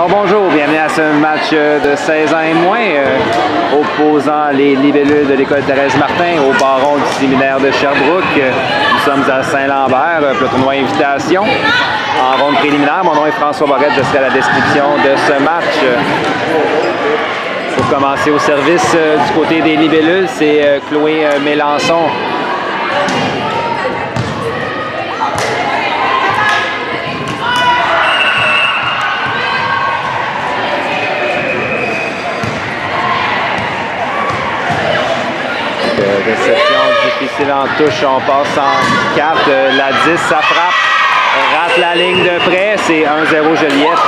Alors bonjour, bienvenue à ce match de 16 ans et moins opposant les libellules de l'école Thérèse Martin au baron du séminaire de Sherbrooke. Nous sommes à Saint-Lambert pour le tournoi Invitation. En ronde préliminaire, mon nom est François Barrette, je serai à la description de ce match. Pour commencer au service du côté des libellules, c'est Chloé Mélençon. Réception difficile en touche, on passe en 4, la 10, ça frappe, rate la ligne de près, c'est 1-0 Joliette.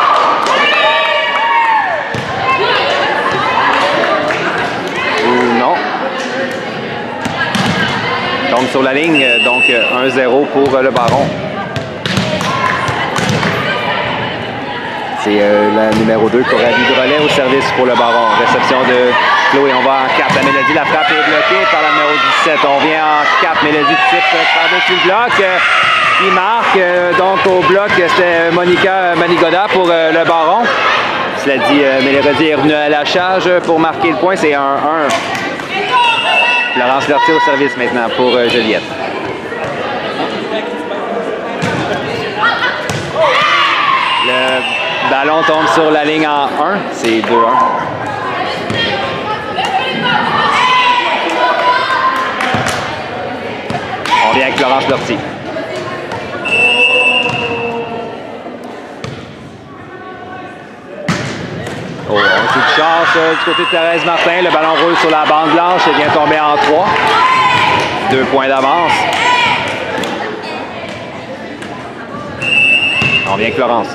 Ou non. Tombe sur la ligne, donc 1-0 pour le baron. C'est la numéro 2, Coralie Drolet au service pour le baron. Réception de Chloé, on va en 4. La Mélodie, la frappe est bloquée par la numéro 17. On vient en 4. Mélodie type par-dessus le bloc. Qui marque. Donc au bloc, c'était Monica Manigoda pour le baron. Cela dit, Mélodie est revenue à la charge pour marquer le point. C'est 1-1. Florence Lortie au service maintenant pour Joliette. Le ballon tombe sur la ligne en 1. C'est 2-1. On vient avec Florence Lortie. Oh, on a de chance du côté de Thérèse Martin. Le ballon roule sur la bande blanche et vient tomber en 3. 2 points d'avance. On vient avec Florence.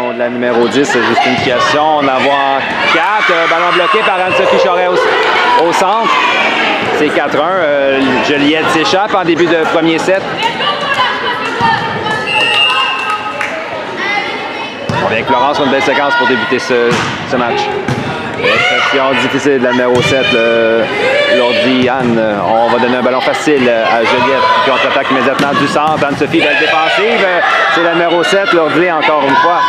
De la numéro 10, Justine Piasson. On en voit 4. Ballon bloqué par Anne-Sophie Charret au centre. C'est 4-1. Joliette s'échappe en début de premier set. On vient avec Laurence, une belle séquence pour débuter ce match. Réception difficile de la numéro 7, Lourdi Anne. On va donner un ballon facile à Joliette qui contre-attaque immédiatement du centre. Anne-Sophie, belle défensive. C'est la numéro 7, Lourdi encore une fois.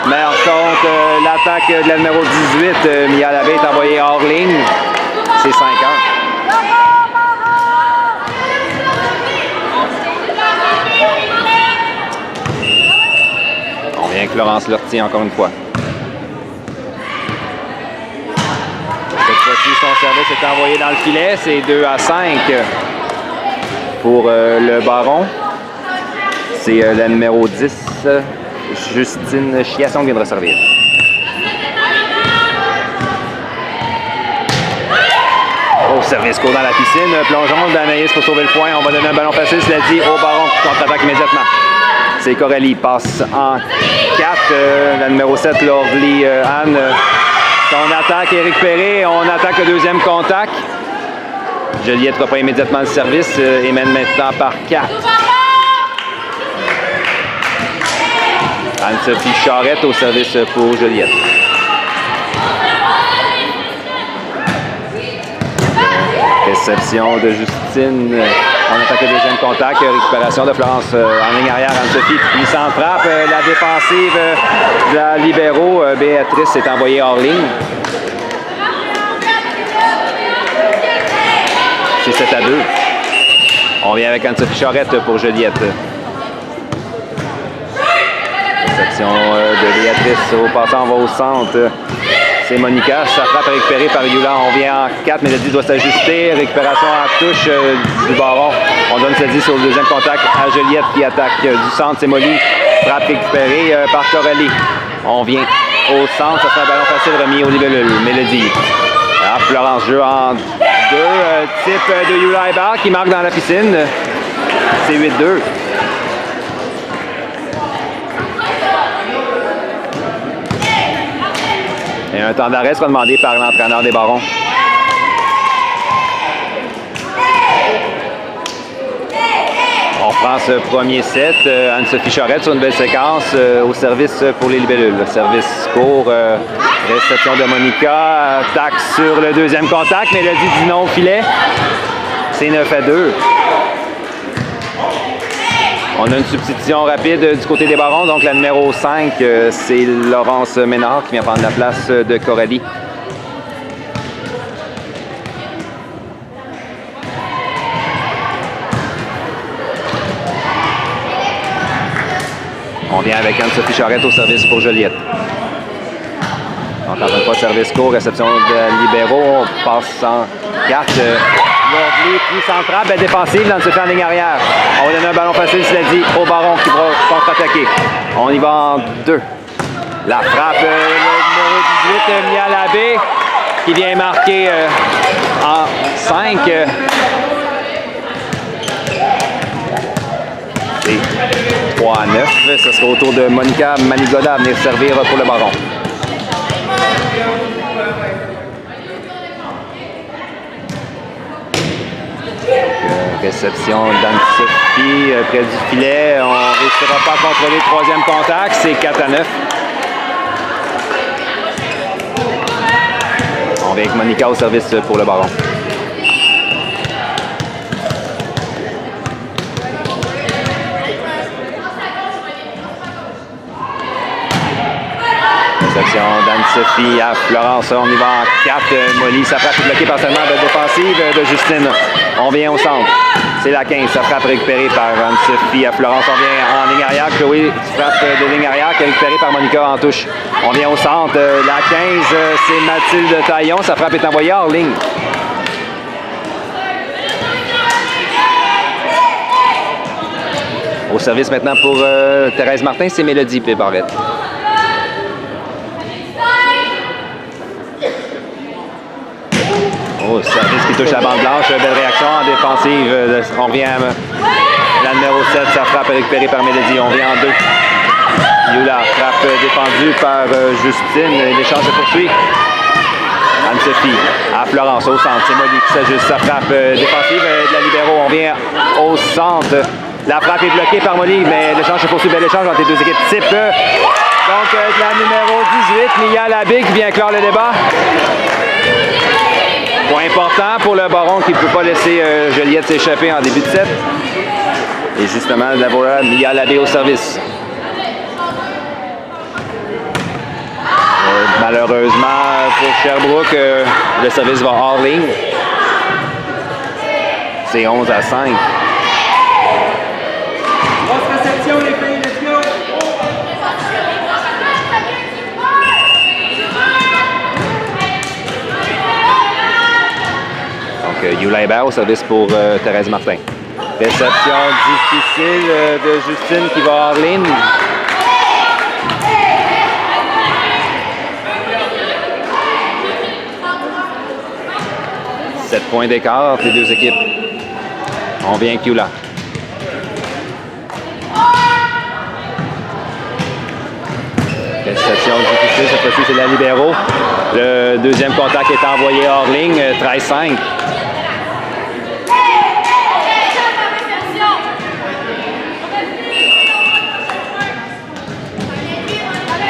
Mais en contre, l'attaque de la numéro 18, Mia Labbé est envoyée hors ligne. C'est 5-1. On vient avec Laurence Lortie encore une fois. Cette fois-ci, son service est envoyé dans le filet. C'est 2-5 pour le baron. C'est la numéro 10, Justine Chiasson qui vient de resservir. Au service court dans la piscine. Plongeon d'Anaïs pour sauver le point. On va donner un ballon facile, cela dit, au baron qui contre-attaque immédiatement. C'est Coralie, passe en 4. La numéro 7, Lordly Anne. Son attaque est récupérée. On attaque le deuxième contact. Joliette reprend immédiatement le service et mène maintenant par 4. Anne-Sophie Charette au service pour Joliette. Réception de Justine. On attaque le deuxième contact. Récupération de Florence en ligne arrière. Anne-Sophie qui s'en frappe. La défensive de la libéraux, Béatrice, est envoyée hors ligne. C'est 7-2. On vient avec Anne-Sophie Charette pour Joliette. Réception de Béatrice. Au passant, on va au centre. C'est Monica. Sa frappe est récupérée par Yula. On vient en 4. Mélodie doit s'ajuster. Récupération en touche du baron. On donne celle-ci sur le deuxième contact à Joliette qui attaque du centre. C'est Molly. Frappe récupérée par Coralie. On vient au centre. Ça fait un ballon facile remis au libellule. Mélodie. Alors, Florence joue en 2. Type de Yula Hébert qui marque dans la piscine. C'est 8-2. Et un temps d'arrêt sera demandé par l'entraîneur des barons. On prend ce premier set. Anne-Sophie Charette sur une belle séquence au service pour les libellules. Le service court, réception de Monica, attaque sur le deuxième contact. Mélodie dit non au filet. C'est 9-2. On a une substitution rapide du côté des Barons. Donc, la numéro 5, c'est Laurence Ménard qui vient prendre la place de Coralie. On vient avec Anne-Sophie Charette au service pour Joliette. Donc, encore une fois, service court, réception de libéraux. On passe en 4. Lourdely, puis centrale, belle défensive, d'Anne-Sophie en ligne arrière. On va donner un ballon facile, cela dit, au Baron qui va contre-attaquer. On y va en 2. La frappe, le numéro 18, Mia Labbé, qui vient marquer en 5. C'est 3 à 9. Ce sera au tour de Monica Manigoda à venir servir pour le Baron. Réception d'Anne-Sophie près du filet. On ne réussira pas à contrôler le troisième contact. C'est 4 à 9. On vient avec Monica au service pour le Baron. Réception d'Anne-Sophie à Florence. On y va en 4. Molly, sa frappe est bloquée partiellement de défensive de Justine. On vient au centre. C'est la 15. Sa frappe récupérée par Anne-Sophie à Florence. On vient en ligne arrière. Chloé, frappe de ligne arrière qui est récupérée par Monica en touche. On vient au centre. La 15, c'est Mathilde Taillon. Sa frappe est envoyée hors ligne. Au service maintenant pour Thérèse Martin, c'est Mélodie Barrette. Oh, service qui touche la bande blanche, belle réaction en défensive. On revient à la numéro 7, sa frappe est récupérée par Mélodie. On vient en 2. Yula, frappe défendue par Justine. L'échange se poursuit. Anne-Sophie à Florence au centre. C'est Molly qui s'ajuste. Sa frappe défensive de la libéraux. On vient au centre. La frappe est bloquée par Molly, mais l'échange se poursuit. Bel échange entre les deux équipes type. Donc, la numéro 18, Mia Labbé qui vient clore le débat. Point important pour le Baron qui ne peut pas laisser Joliette s'échapper en début de set. Et justement, d'avoir Mia Labbé au service. Malheureusement pour Sherbrooke, le service va hors ligne. C'est 11 à 5. Grosse réception, les filles, let's go! Donc, Yula Hébert au service pour Thérèse Martin. Réception difficile de Justine qui va hors ligne. « 7 points d'écart entre les deux équipes. On vient avec Yula. Réception difficile, cette fois-ci c'est la libéraux. Le deuxième contact est envoyé hors ligne, 13-5.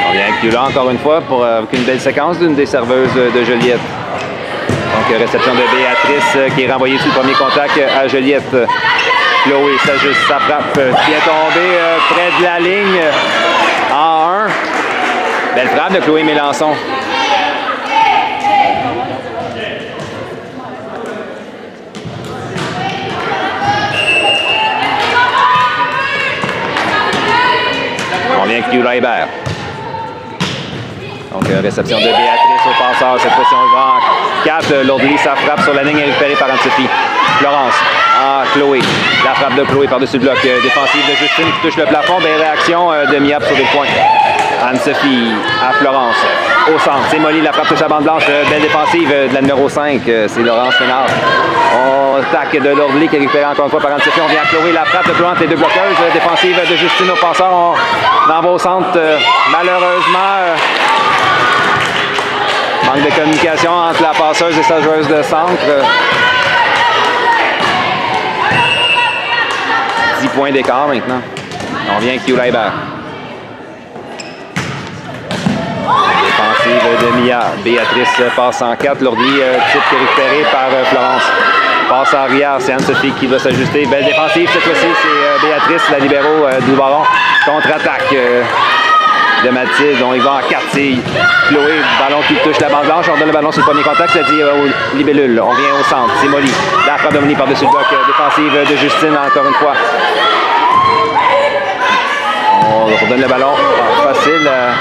On vient avec Yula encore une fois avec une belle séquence d'une des serveuses de Joliette. Donc réception de Béatrice qui est renvoyée sur le premier contact à Joliette. Chloé s'ajuste, sa frappe vient tomber près de la ligne en 1. Belle frappe de Chloé Mélençon. On vient avec Yula Hébert. Donc, réception de Béatrice au passeur. Cette fois-ci, on le va en 4. Lourdely, sa frappe sur la ligne est récupérée par Anne-Sophie. Florence, Chloé. La frappe de Chloé par-dessus le bloc. Défensive de Justine qui touche le plafond. Belle réaction de Mia pour sauver le point. Anne-Sophie à Florence. Au centre, c'est Molly. La frappe touche la bande blanche. Belle défensive de la numéro 5. C'est Laurence Ménard. On attaque de Lourdely qui est récupéré encore une fois par Anne-Sophie. On vient à Chloé. La frappe de Chloé entre les deux bloqueuses. Défensive de Justine au passeur. On en va au centre. Malheureusement... manque de communication entre la passeuse et sa joueuse de centre. 10 points d'écart maintenant. On vient avec Yula Hébert. Défensive de Mia. Béatrice passe en 4. Lourdely, type qui est récupéré par Florence. Passe en arrière, c'est Anne-Sophie qui va s'ajuster. Belle défensive cette fois-ci, c'est Béatrice, la libéro du Baron. Contre-attaque de Mathilde. On y va en 4. C'est Chloé, ballon qui touche la bande blanche. On donne le ballon sur le premier contact, c'est-à-dire aux libellules. On vient au centre, c'est Molly. La frappe de Molly par-dessus le bloc. Défensive de Justine, encore une fois. On redonne le ballon facile à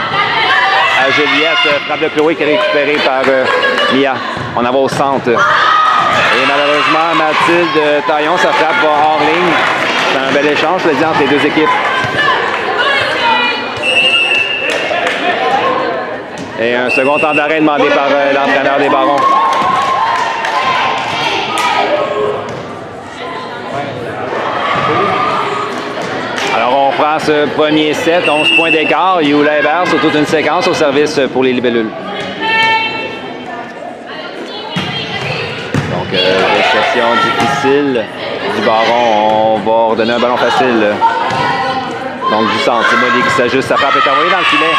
Juliette. Frappe de Chloé qui est récupérée par Mia. On en va au centre. Et malheureusement, Mathilde Taillon, sa frappe va hors ligne. C'est un bel échange, je le dis, entre les deux équipes. Et un second temps d'arrêt demandé par l'entraîneur des Barons. Alors on prend ce premier set, 11 points d'écart. Youla Hébert sur toute une séquence au service pour les libellules. Donc réception difficile du Baron. On va redonner un ballon facile. Donc du centre, c'est Molly qui s'ajuste. Sa frappe est envoyée dans le filet.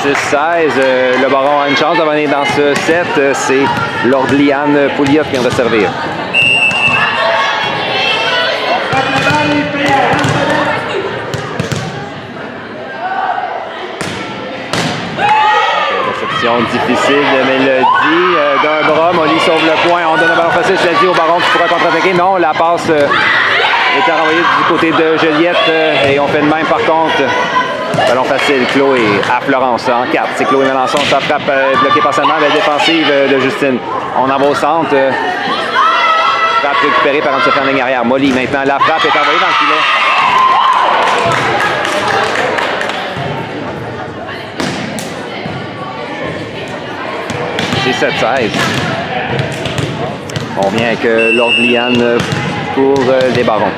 6-16. Le Baron a une chance de venir dans ce set. C'est Lord Liane Pouliot qui vient de servir. Réception difficile de Mélodie. D'un bras, Molly sauve le point. On donne un ballon facile, je l'ai dit, au Baron qui pourra contre-attaquer. Non, la passe est renvoyée du côté de Juliette. Et on fait de même par contre. Ballon facile, Chloé à Florence en 4. C'est Chloé Mélençon, sa frappe bloquée partiellement, la défensive de Justine. On en va au centre. Frappe récupérée par Anne-Sophie en ligne arrière. Molly maintenant, la frappe est envoyée dans le filet. C'est 7-16. On vient avec Lord Liane pour les Barons.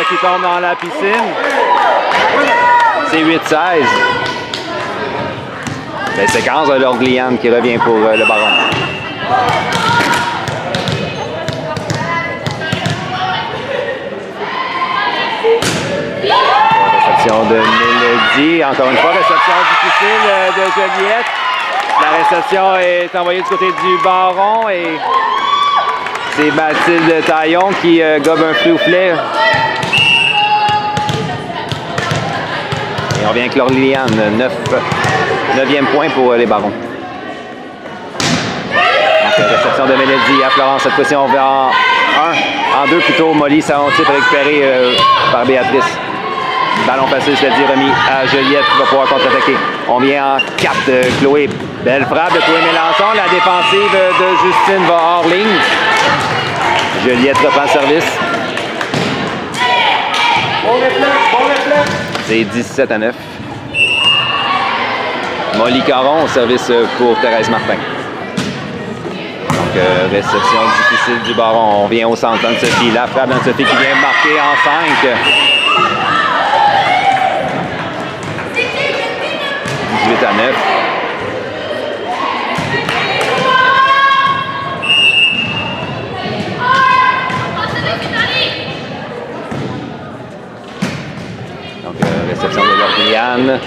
Qui tombe dans la piscine. C'est 8-16. Belle séquence de Lord Liane qui revient pour le Baron. Réception de Mélodie. Encore une fois, réception difficile de Juliette. La réception est envoyée du côté du Baron et c'est Mathilde Taillon qui gobe un flou-flet. Et on vient avec Lord Liane, 9e point pour les Barons. Donc, réception de Mélodie à Florence. Cette fois-ci, on va en 2 plutôt. Molly, savon type récupéré par Béatrice. Ballon facile, je l'ai dit, remis à Juliette qui va pouvoir contre-attaquer. On vient en 4. Chloé. Belle frappe de Chloé Mélençon. La défensive de Justine va hors ligne. Juliette reprend le service. Bon réflexe. C'est 17-9. Molly Caron au service pour Thérèse Martin. Donc, réception difficile du Baron. On vient au centre d'Anne-Sophie. La frappe d'Anne-Sophie qui vient marquer en 5. 18-9. Réception de Lord-Liane.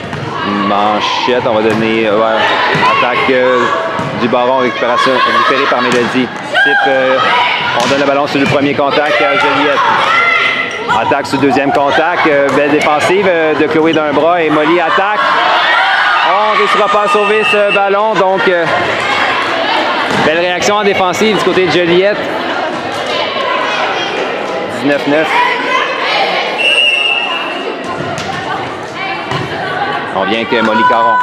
Manchette, on va donner attaque du Baron, récupération récupérée par Mélodie. On donne le ballon sur le premier contact à Juliette. Attaque sur le deuxième contact. Belle défensive de Chloé d'un bras et Molly attaque. On ne réussira pas à sauver ce ballon, donc belle réaction en défensive du côté de Juliette. 19-9. On vient avec Molly Caron.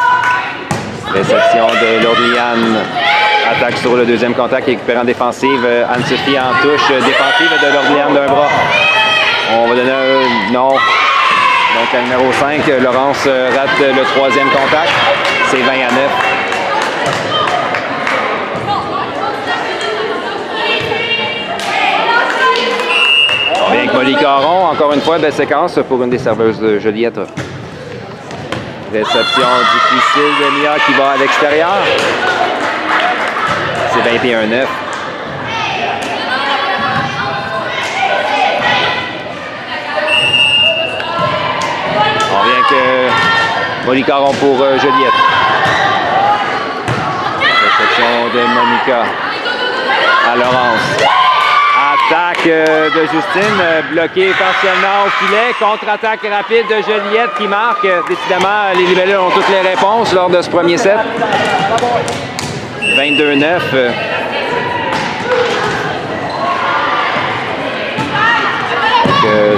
Réception de Lord Liane. Attaque sur le deuxième contact, récupérant défensive. Anne-Sophie en touche. Défensive de Lord Liane d'un bras. On va donner un non. Donc à numéro 5, Laurence rate le troisième contact. C'est 20-9. On vient avec Molly Caron. Encore une fois, belle séquence pour une des serveuses de Juliette. Réception difficile de Mia qui va à l'extérieur. C'est 21-9. On vient que Molly-Caron pour Joliette. Réception de Monica à Laurence. Attaque de Justine, bloquée partiellement au filet. Contre-attaque rapide de Joliette qui marque. Décidément, les libellus ont toutes les réponses lors de ce premier set. 22-9.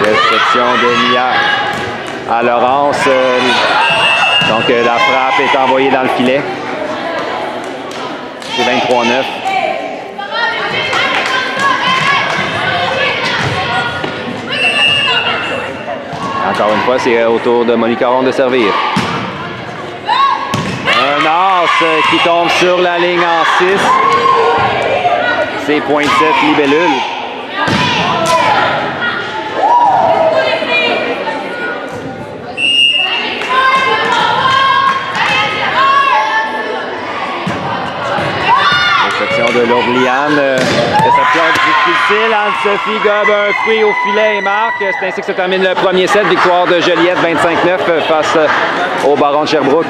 Réception de Mia à Laurence. Donc la frappe est envoyée dans le filet. C'est 23-9. Encore une fois, c'est au tour de Molly-Caron de servir. Un as qui tombe sur la ligne en 6. C'est .7 libellule. De l'Orliane. Réception difficile. Anne-Sophie gobe un fruit au filet et marque. C'est ainsi que se termine le premier set. Victoire de Joliette 25-9 face au Baron de Sherbrooke.